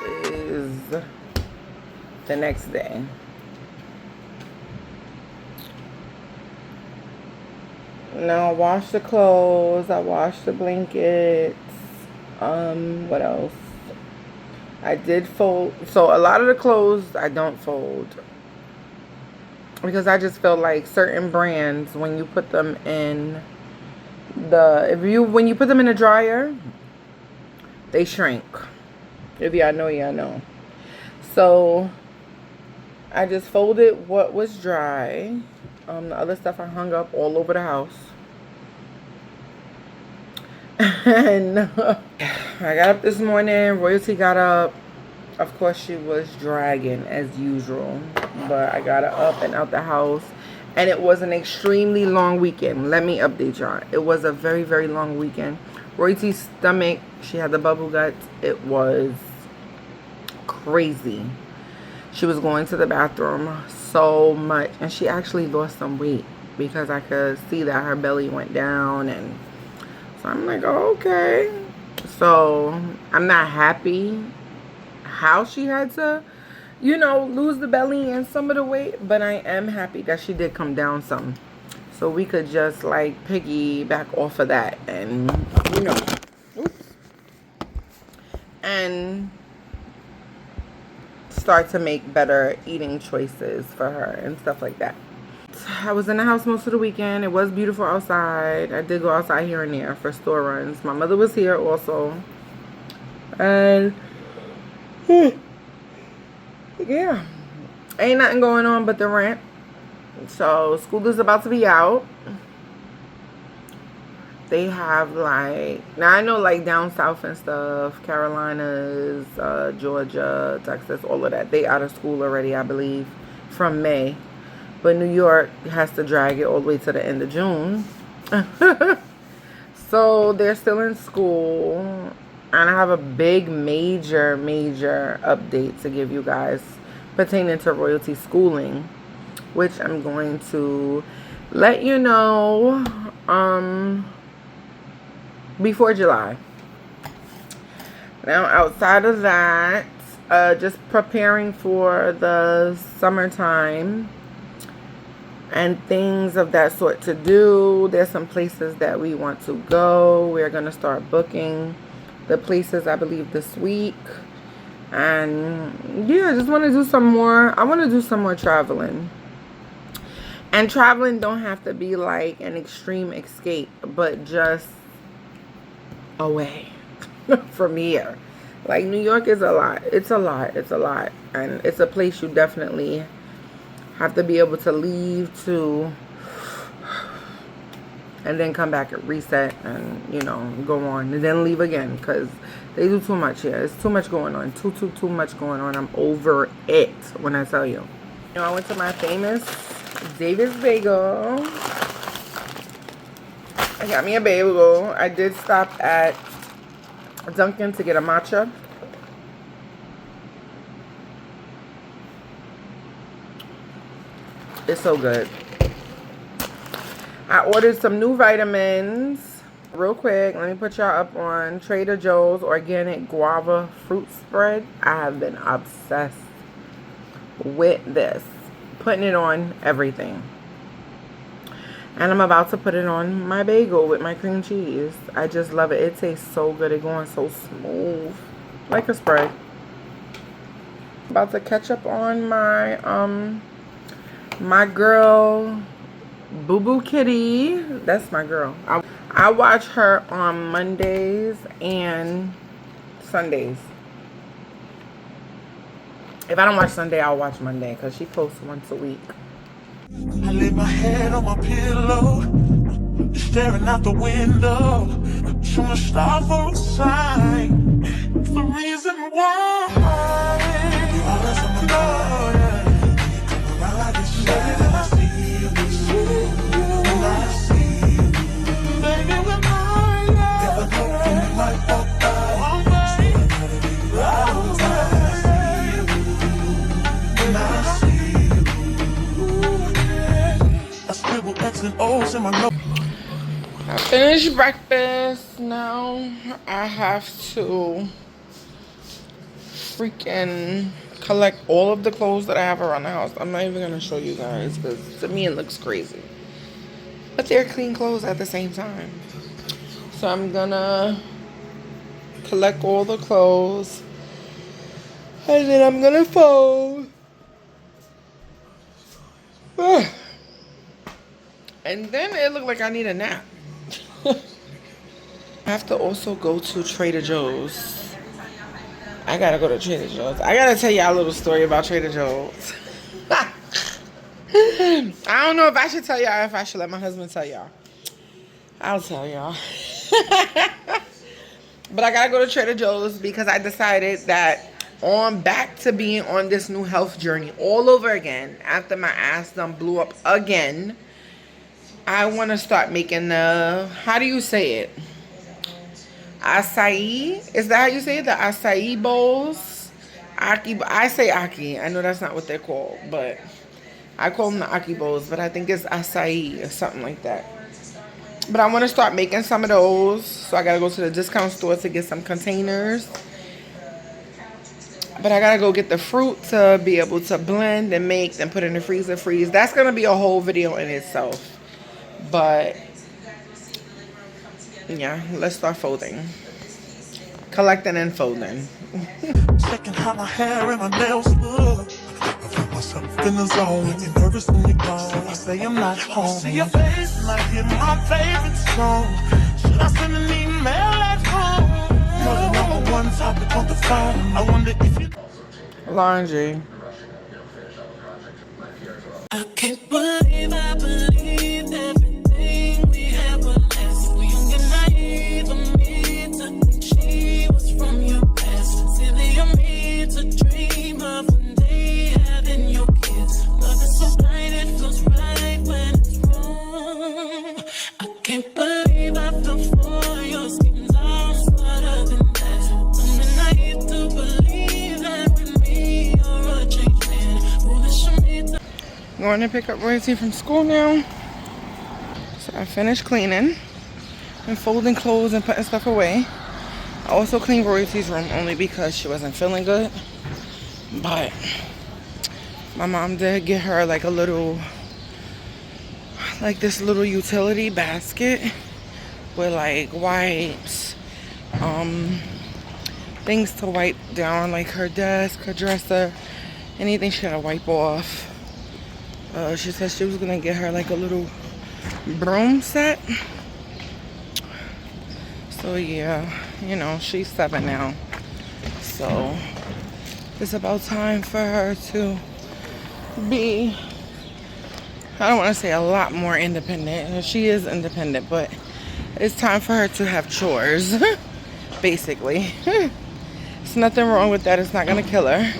It is the next day. Now I washed the clothes, I washed the blankets. What else? I did fold. So a lot of the clothes I don't fold, because I just feel like certain brands, when you put them in when you put them in a dryer, they shrink. If y'all know, y'all know. So I just folded what was dry. The other stuff I hung up all over the house. And I got up this morning. Royalty got up. Of course, she was dragging as usual. But I got her up and out the house. And it was an extremely long weekend. Let me update y'all. It was a very, very long weekend. Royalty's stomach, she had the bubble guts. It was crazy. She was going to the bathroom so much. And she actually lost some weight, because I could see that her belly went down. And so I'm like, oh, okay. So I'm not happy how she had to, you know, lose the belly and some of the weight, but I am happy that she did come down some, so we could just like piggyback off of that, and you know, and start to make better eating choices for her and stuff like that. I was in the house most of the weekend. It was beautiful outside. I did go outside here and there for store runs. My mother was here also, and yeah, ain't nothing going on but the rent. So school is about to be out. They have like, now I know like down south and stuff, Carolinas, Georgia, Texas, all of that, they out of school already, I believe, from May. But New York has to drag it all the way to the end of June. So they're still in school. And I have a big, major update to give you guys pertaining to Royalty schooling, which I'm going to let you know before July. Now, outside of that, just preparing for the summertime and things of that sort to do. There's some places that we want to go. We're going to start booking the places, I believe, this week. And yeah, I just want to do some more. I want to do some more traveling. And traveling don't have to be like an extreme escape, but just away from here. Like, New York is a lot. It's a lot. It's a lot. And it's a place you definitely have to be able to leave to, and then come back and reset and, you know, go on. And then leave again, because they do too much here. It's too much going on. Too much going on. I'm over it when I tell you. You know, I went to my famous David's Bagel. I got me a bagel. I did stop at Dunkin' to get a matcha. It's so good. I ordered some new vitamins. Real quick, let me put y'all up on Trader Joe's organic guava fruit spread. I have been obsessed with this. Putting it on everything. And I'm about to put it on my bagel with my cream cheese. I just love it. It tastes so good. It's going so smooth. Like a spray. About to catch up on my my girl Boo Boo Kitty. That's my girl. I watch her on Mondays and Sundays. If I don't watch Sunday, I'll watch Monday, because she posts once a week. I lay my head on my pillow, staring out the window, trying to stop for a sign. It's the reason why you always on my mind. You come around like it's baby, when I see you, when I see you, baby, when I never look in the light walk by, so I gotta be right time. When I see X's and O's in my nose. I finished breakfast. Now I have to freaking collect all of the clothes that I have around the house. I'm not even gonna show you guys because to me it looks crazy. But they're clean clothes at the same time. So I'm gonna collect all the clothes and then I'm gonna fold. And then it looked like I need a nap. I have to also go to Trader Joe's. I gotta go to Trader Joe's. I gotta tell y'all a little story about Trader Joe's. I don't know if I should tell y'all or if I should let my husband tell y'all. I'll tell y'all. But I gotta go to Trader Joe's because I decided that on back to being on this new health journey all over again after my ass done blew up again. I want to start making the, how do you say it? Acai? Is that how you say it? The acai bowls? Aki, I say aki. I know that's not what they're called, but I call them the aki bowls, but I think it's acai or something like that. But I want to start making some of those, so I got to go to the discount store to get some containers. But I got to go get the fruit to be able to blend and make and put in the freezer freeze. That's going to be a whole video in itself. But yeah, let's start folding. Collecting and folding. Checking how my hair and my nails look. I put myself in the zone. When you're nervous when you go, I say I'm not home. See your face and I hear my favorite song. Should I send an email at home? You're the number one topic on the phone. I wonder if you... Laundry. I can't believe I believed everything we had was less. We young and naive of me to think she was from your past. Silly of me to dream of one day having your kids. Love is so blind, it feels right when it's wrong. I can't believe I fell for your schemes. I'm smarter than that. I'm naive to believe that with me you're a changed man. Foolish of me to... Going to pick up Royalty from school now. So I finished cleaning and folding clothes and putting stuff away. I also cleaned Royalty's room only because she wasn't feeling good. But my mom did get her like a little, like this little utility basket with like wipes, things to wipe down like her desk, her dresser, anything she gotta wipe off. She said she was gonna get her like a little broom set. So yeah, you know, she's 7 now. So it's about time for her to be, I don't want to say a lot more independent. She is independent, but it's time for her to have chores, basically. There's nothing wrong with that. It's not gonna kill her.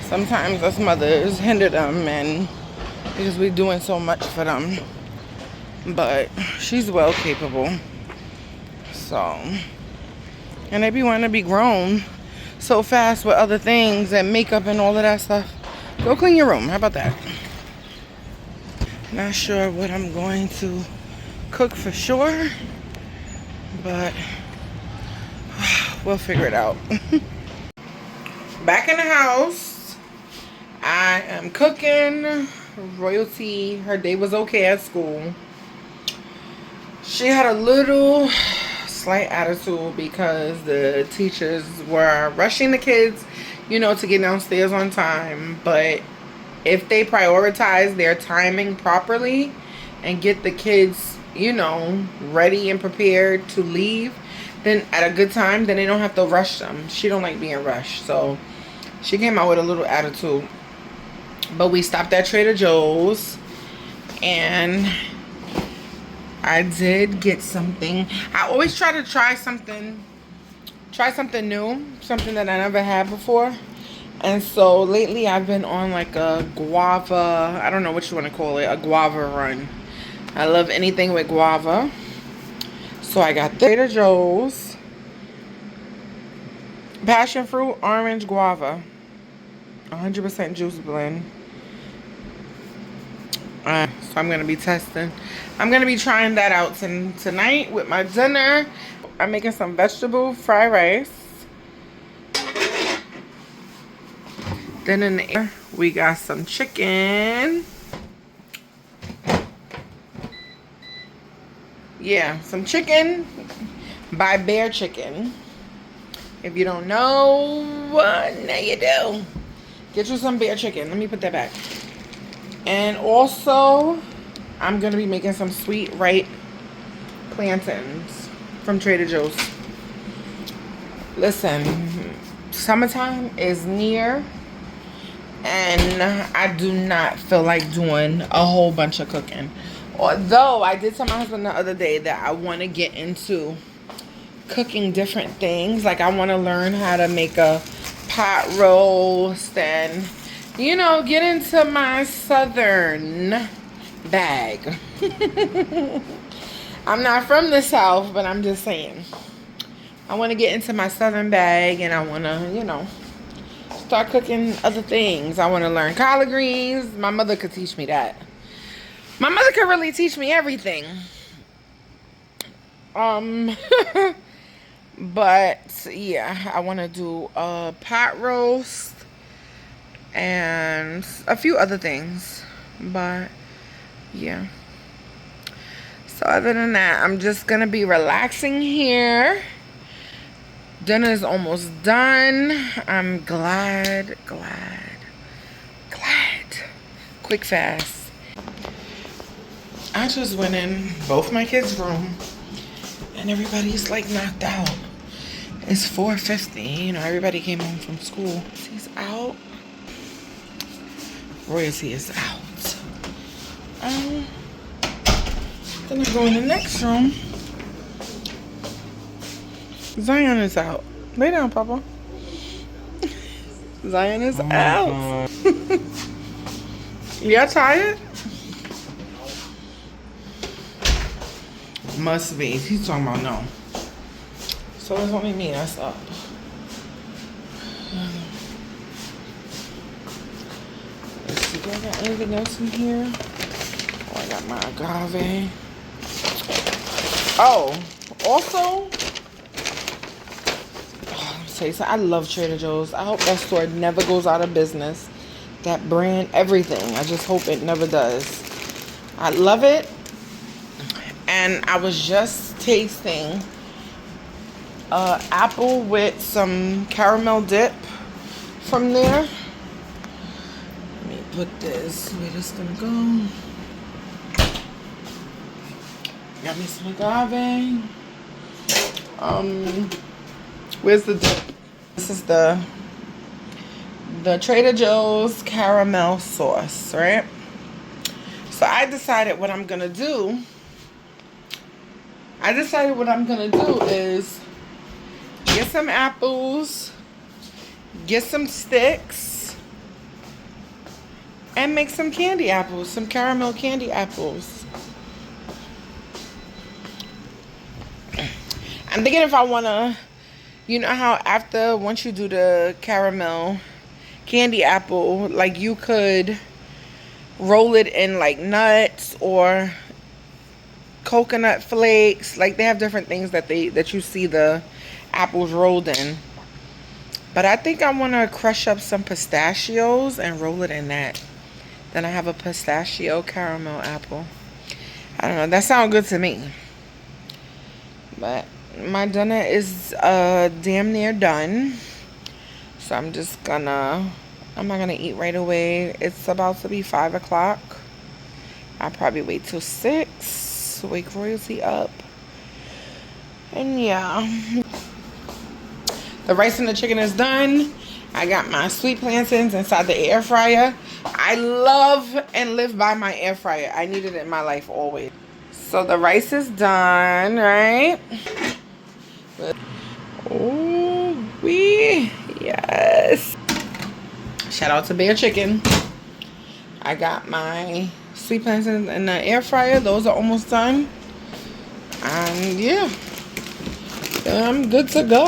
Sometimes us mothers hinder them and because we're doing so much for them. But she's well capable. So, and they be wanting to be grown so fast with other things and makeup and all of that stuff. Go clean your room. How about that? Not sure what I'm going to cook for sure, but we'll figure it out. Back in the house. I am cooking. Royalty, her day was okay at school. She had a little slight attitude because the teachers were rushing the kids, you know, to get downstairs on time. But if they prioritize their timing properly and get the kids, you know, ready and prepared to leave, then at a good time, then they don't have to rush them. She don't like being rushed. So she came out with a little attitude. But we stopped at Trader Joe's and I did get something. I always try to try something new, something that I never had before. And so lately I've been on like a guava, I don't know what you want to call it, a guava run. I love anything with guava. So I got Trader Joe's passion fruit orange guava, 100% juice blend. So I'm going to be testing. I'm going to be trying that out tonight with my dinner. I'm making some vegetable fried rice. Then in the air, we got some chicken. Yeah, some chicken by Bear Chicken. If you don't know, now you do. Get you some Bear Chicken. Let me put that back. And also, I'm going to be making some sweet ripe plantains from Trader Joe's. Listen, summertime is near. And I do not feel like doing a whole bunch of cooking. Although I did tell my husband the other day that I want to get into cooking different things. Like I want to learn how to make a pot roast and, you know, get into my southern bag. I'm not from the South, but I'm just saying. I want to get into my southern bag and I want to, you know, start cooking other things. I want to learn collard greens. My mother could teach me that. My mother could really teach me everything. But yeah, I want to do a pot roast and a few other things. But yeah. So other than that, I'm just going to be relaxing here. Dinner is almost done. I'm glad. Quick fast. I just went in both my kids' room and everybody's like knocked out. It's 4:50. You know, everybody came home from school. He's out. Royalty is out. Then I go in the next room. Zion is out. Lay down, Papa. Zion is out. Y'all tired? Must be. He's talking about no. So it's only me that's up. Let's see, do I got anything else in here? Oh, I got my agave. Oh, also, so I love Trader Joe's. I hope that store never goes out of business. That brand, everything. I just hope it never does. I love it. And I was just tasting apple with some caramel dip from there. Let me put this where this gonna go. Got me some agave. Where's the dip? This is the Trader Joe's caramel sauce, right? So I decided what I'm gonna do. Is get some apples, get some sticks, and make some candy apples, some caramel candy apples. I'm thinking if I wanna, you know how once you do the caramel candy apple, like you could roll it in like nuts or coconut flakes. Like they have different things that you see the apples rolled in. But I think I want to crush up some pistachios and roll it in that. Then I have a pistachio caramel apple. I don't know. That sounds good to me. But my dinner is damn near done. So I'm not gonna eat right away. It's about to be 5 o'clock. I'll probably wait till 6. Wake Royalty up. And yeah. The rice and the chicken is done. I got my sweet plantains inside the air fryer. I love and live by my air fryer. I need it in my life always. So the rice is done, right? Oh, yes. Shout out to Bear Chicken. I got my sweet plantains in the air fryer. Those are almost done. And yeah, I'm good to go.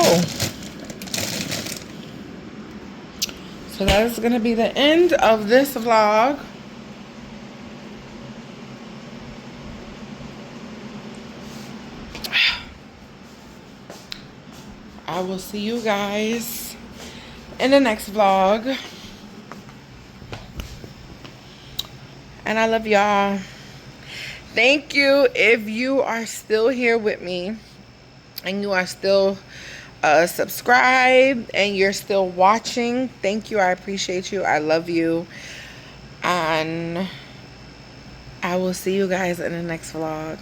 So that is going to be the end of this vlog. I will see you guys in the next vlog. And I love y'all. Thank you if you are still here with me and you are still subscribed and you're still watching. Thank you. I appreciate you. I love you. And I will see you guys in the next vlog.